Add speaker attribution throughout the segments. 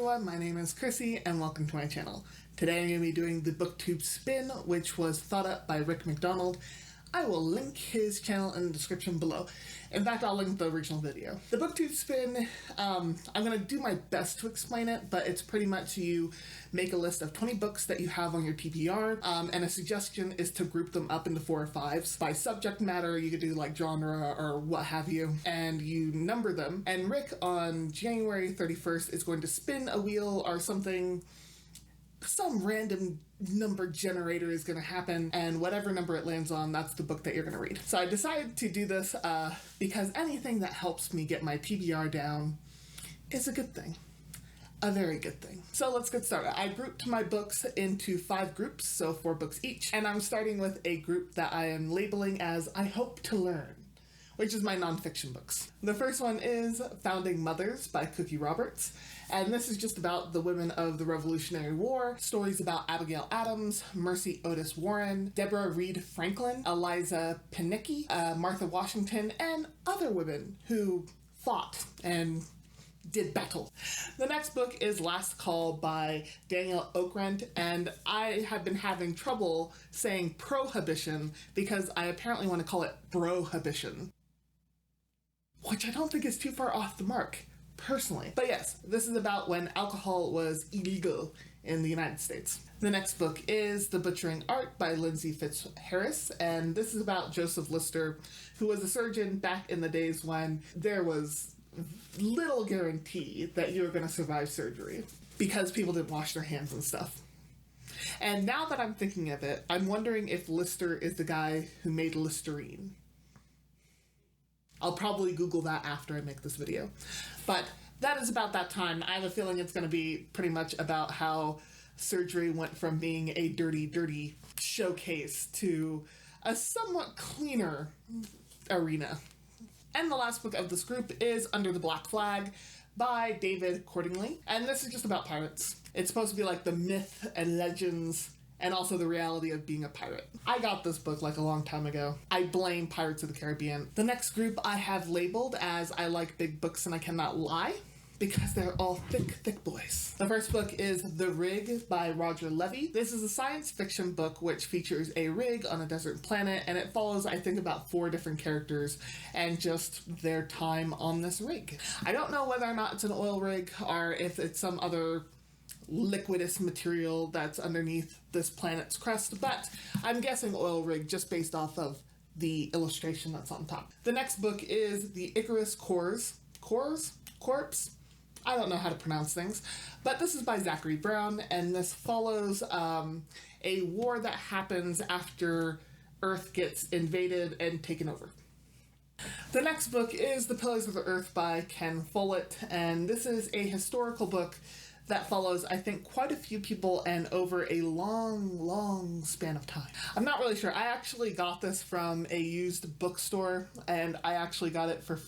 Speaker 1: everyone, my name is Chrissy and welcome to my channel. Today I'm going to be doing the Booktube Spin, which was thought up by Rick McDonald. I will link his channel in the description below. In fact, I'll link the original video. The Booktube Spin, I'm going to do my best to explain it, but it's pretty much you make a list of 20 books that you have on your TBR, and a suggestion is to group them up into 4 or 5s. By subject matter, you could do like genre or what have you, and you number them. And Rick on January 31st is going to spin a wheel or something. Some random number generator is going to happen, and whatever number it lands on, that's the book that you're going to read. So I decided to do this because anything that helps me get my TBR down is a good thing. A very good thing. So let's get started. I grouped my books into 5 groups, so 4 books each, and I'm starting with a group that I am labeling as I Hope to Learn, which is my nonfiction books. The first one is Founding Mothers by Cookie Roberts, and this is just about the women of the Revolutionary War, stories about Abigail Adams, Mercy Otis Warren, Deborah Reed Franklin, Eliza Pinnicky, Martha Washington, and other women who fought and did battle. The next book is Last Call by Daniel Okrent, and I have been having trouble saying prohibition because I apparently want to call it brohibition, which I don't think is too far off the mark, personally. But yes, this is about when alcohol was illegal in the United States. The next book is The Butchering Art by Lindsay Fitzharris, and this is about Joseph Lister, who was a surgeon back in the days when there was little guarantee that you were going to survive surgery because people didn't wash their hands and stuff. And now that I'm thinking of it, I'm wondering if Lister is the guy who made Listerine. I'll probably Google that after I make this video. But that is about that time. I have a feeling it's going to be pretty much about how surgery went from being a dirty, dirty showcase to a somewhat cleaner arena. And the last book of this group is Under the Black Flag by David Cordingley. And this is just about pirates. It's supposed to be like the myth and legends and also the reality of being a pirate. I got this book like a long time ago. I blame Pirates of the Caribbean. The next group I have labeled as I Like Big Books and I Cannot Lie, because they're all thick, thick boys. The first book is The Rig by Roger Levy. This is a science fiction book which features a rig on a desert planet, and it follows, I think, about 4 different characters and just their time on this rig. I don't know whether or not it's an oil rig or if it's some other liquidous material that's underneath this planet's crust, but I'm guessing oil rig just based off of the illustration that's on top. The next book is The Icarus Corps? I don't know how to pronounce things, but this is by Zachary Brown, and this follows a war that happens after Earth gets invaded and taken over. The next book is The Pillars of the Earth by Ken Follett, and this is a historical book that follows, I think, quite a few people and over a long, long span of time. I'm not really sure. I actually got this from a used bookstore, and I actually got it for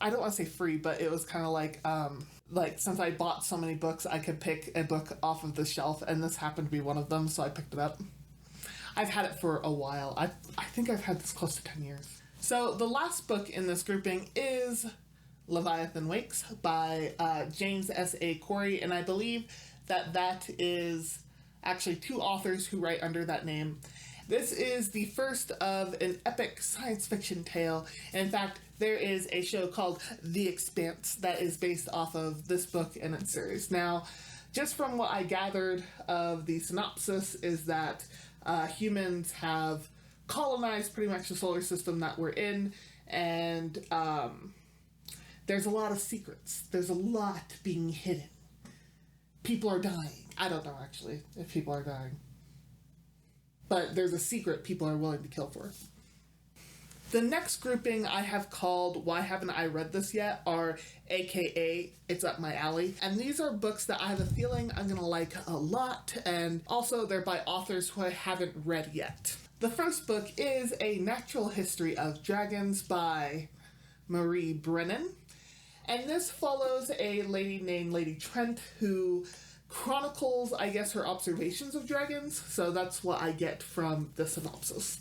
Speaker 1: I don't want to say free, but it was kind of like since I bought so many books, I could pick a book off of the shelf, and this happened to be one of them, so I picked it up. I've had it for a while. I think I've had this close to 10 years. So the last book in this grouping is Leviathan Wakes by James S.A. Corey, and I believe that is actually 2 authors who write under that name. This is the first of an epic science fiction tale. In fact, there is a show called The Expanse that is based off of this book and its series. Now, just from what I gathered of the synopsis is that humans have colonized pretty much the solar system that we're in, and there's a lot of secrets. There's a lot being hidden. People are dying. I don't know, actually, if people are dying. But there's a secret people are willing to kill for. The next grouping I have called Why Haven't I Read This Yet, or AKA It's Up My Alley. And these are books that I have a feeling I'm going to like a lot, and also they're by authors who I haven't read yet. The first book is A Natural History of Dragons by Marie Brennan. And this follows a lady named Lady Trent who chronicles, I guess, her observations of dragons. So that's what I get from the synopsis.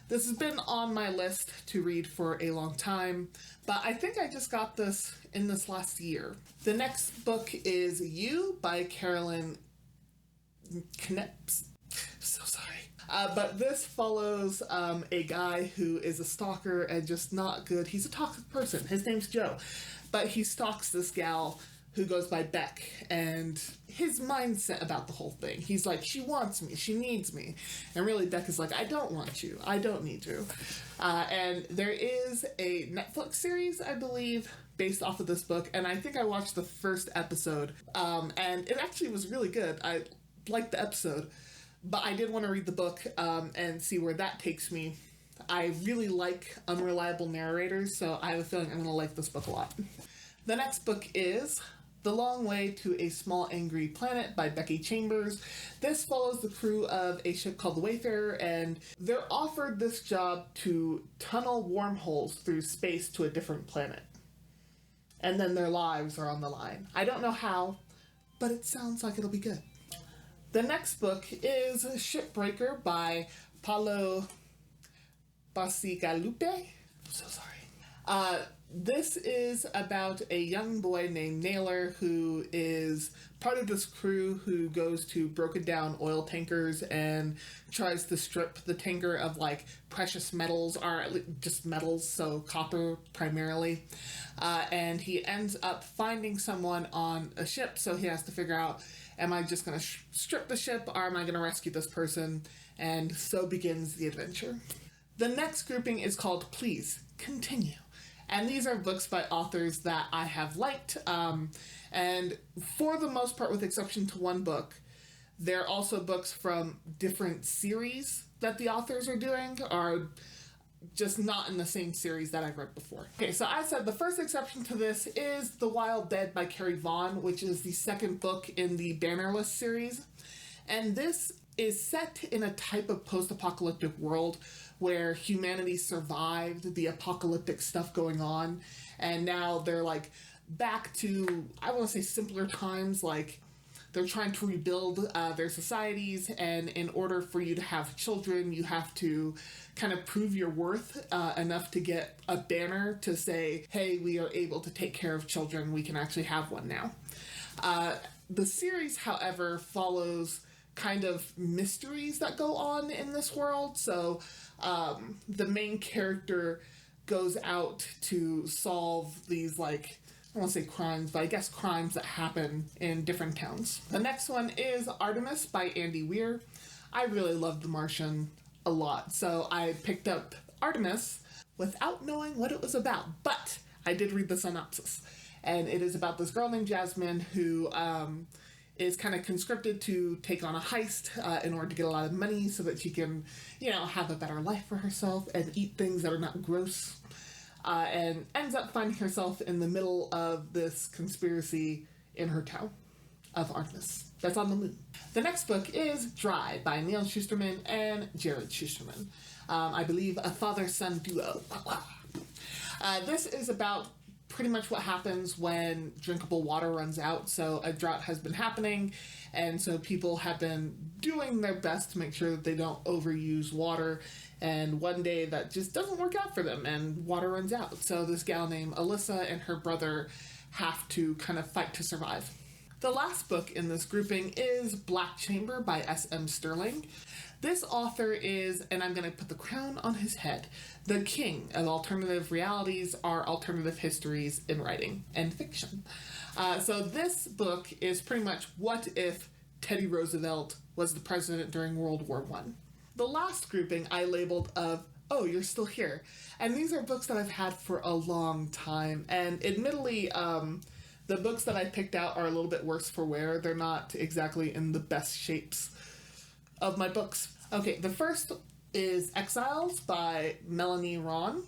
Speaker 1: This has been on my list to read for a long time, but I think I just got this in this last year. The next book is You by Carolyn Kneps. So sorry. But this follows a guy who is a stalker and just not good. He's a toxic person. His name's Joe. But he stalks this gal who goes by Beck, and his mindset about the whole thing. He's like, she wants me, she needs me. And really Beck is like, I don't want you, I don't need you. And there is a Netflix series, I believe, based off of this book, and I think I watched the first episode, and it actually was really good. I liked the episode, but I did want to read the book and see where that takes me. I really like unreliable narrators, so I have a feeling I'm going to like this book a lot. The next book is The Long Way to a Small Angry Planet by Becky Chambers. This follows the crew of a ship called the Wayfarer, and they're offered this job to tunnel wormholes through space to a different planet. And then their lives are on the line. I don't know how, but it sounds like it'll be good. The next book is Shipbreaker by Paulo Bacigalupe. I'm so sorry. This is about a young boy named Naylor who is part of this crew who goes to broken down oil tankers and tries to strip the tanker of like precious metals, or just metals, so copper primarily. And he ends up finding someone on a ship, so he has to figure out, am I just going to strip the ship, or am I going to rescue this person? And so begins the adventure. The next grouping is called Please Continue. And these are books by authors that I have liked. And for the most part, with exception to one book, they're also books from different series that the authors are doing, or just not in the same series that I've read before. Okay, so I said the first exception to this is The Wild Dead by Carrie Vaughn, which is the second book in the Bannerless series. And this is set in a type of post-apocalyptic world where humanity survived the apocalyptic stuff going on, and now they're like back to, I want to say, simpler times. Like they're trying to rebuild their societies, and in order for you to have children, you have to kind of prove your worth enough to get a banner to say, hey, we are able to take care of children, we can actually have one now. The series, however, follows kind of mysteries that go on in this world. So the main character goes out to solve these, like, I won't say crimes, but I guess crimes that happen in different towns. The next one is Artemis by Andy Weir. I really loved The Martian a lot, so I picked up Artemis without knowing what it was about, but I did read the synopsis. And it is about this girl named Jasmine who is kind of conscripted to take on a heist in order to get a lot of money so that she can, you know, have a better life for herself and eat things that are not gross. And ends up finding herself in the middle of this conspiracy in her town of Artemis that's on the moon. The next book is Dry by Neil Shusterman and Jared Shusterman. I believe a father-son duo. This is about pretty much what happens when drinkable water runs out. So a drought has been happening, and so people have been doing their best to make sure that they don't overuse water, and one day that just doesn't work out for them and water runs out. So this gal named Alyssa and her brother have to kind of fight to survive. The last book in this grouping is Black Chamber by S.M. Sterling. This author is, and I'm going to put the crown on his head, the king of alternative realities or alternative histories in writing and fiction. So this book is pretty much what if Teddy Roosevelt was the president during World War I. The last grouping I labeled of, oh, you're still here. And these are books that I've had for a long time. And admittedly, the books that I picked out are a little bit worse for wear. They're not exactly in the best shapes of my books. Okay, the first is Exiles by Melanie Ron.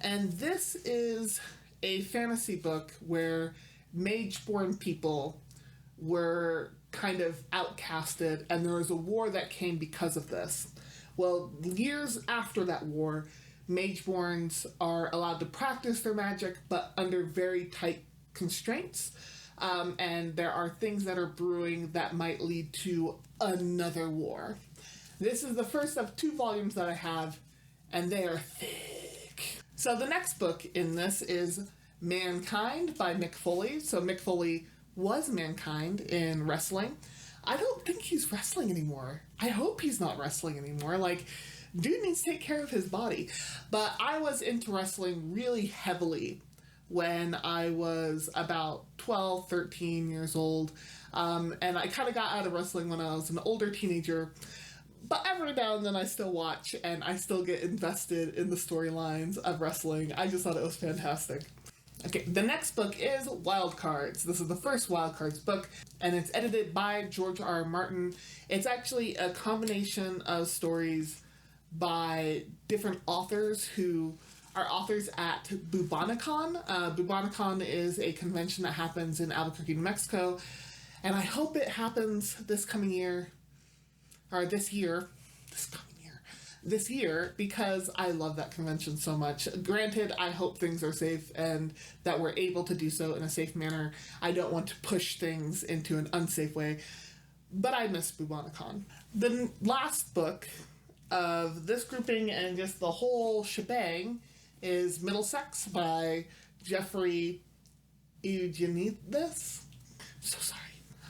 Speaker 1: And this is a fantasy book where mage-born people were kind of outcasted, and there was a war that came because of this. Well, years after that war, mage-borns are allowed to practice their magic, but under very tight constraints. And there are things that are brewing that might lead to another war. This is the first of 2 volumes that I have, and they are thick. So the next book in this is Mankind by Mick Foley. So Mick Foley was Mankind in wrestling. I don't think he's wrestling anymore. I hope he's not wrestling anymore. Like, dude needs to take care of his body. But I was into wrestling really heavily when I was about 12, 13 years old. And I kind of got out of wrestling when I was an older teenager. But every now and then I still watch, and I still get invested in the storylines of wrestling. I just thought it was fantastic. Okay, the next book is Wild Cards. This is the first Wild Cards book, and it's edited by George R. Martin. It's actually a combination of stories by different authors who are authors at Bubonicon. Bubonicon is a convention that happens in Albuquerque, New Mexico, and I hope it happens this coming year, or this year, because I love that convention so much. Granted, I hope things are safe and that we're able to do so in a safe manner. I don't want to push things into an unsafe way, but I miss Bubonicon. The last book of this grouping and just the whole shebang is Middlesex by Jeffrey Eugenides. So sorry.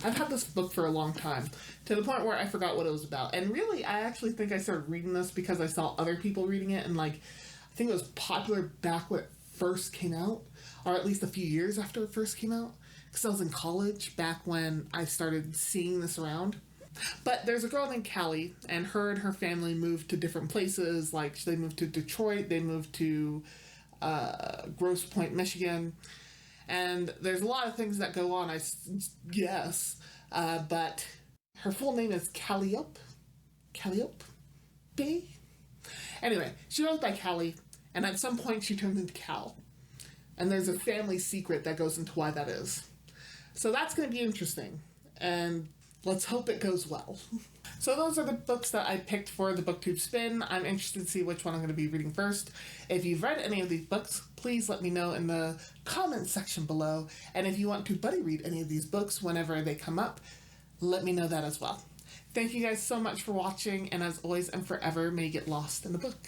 Speaker 1: I've had this book for a long time, to the point where I forgot what it was about. And really, I actually think I started reading this because I saw other people reading it, and like, I think it was popular back when it first came out, or at least a few years after it first came out, because I was in college back when I started seeing this around. But there's a girl named Callie, and her family moved to different places. Like, they moved to Detroit, they moved to Grosse Pointe, Michigan. And there's a lot of things that go on, I guess. But her full name is Calliope. B? Anyway, she goes by Callie, and at some point she turns into Cal. And there's a family secret that goes into why that is. So that's going to be interesting. And let's hope it goes well. So those are the books that I picked for the Booktube Spin. I'm interested to see which one I'm going to be reading first. If you've read any of these books, please let me know in the comments section below. And if you want to buddy read any of these books whenever they come up, let me know that as well. Thank you guys so much for watching, and as always and forever, may you get lost in the book.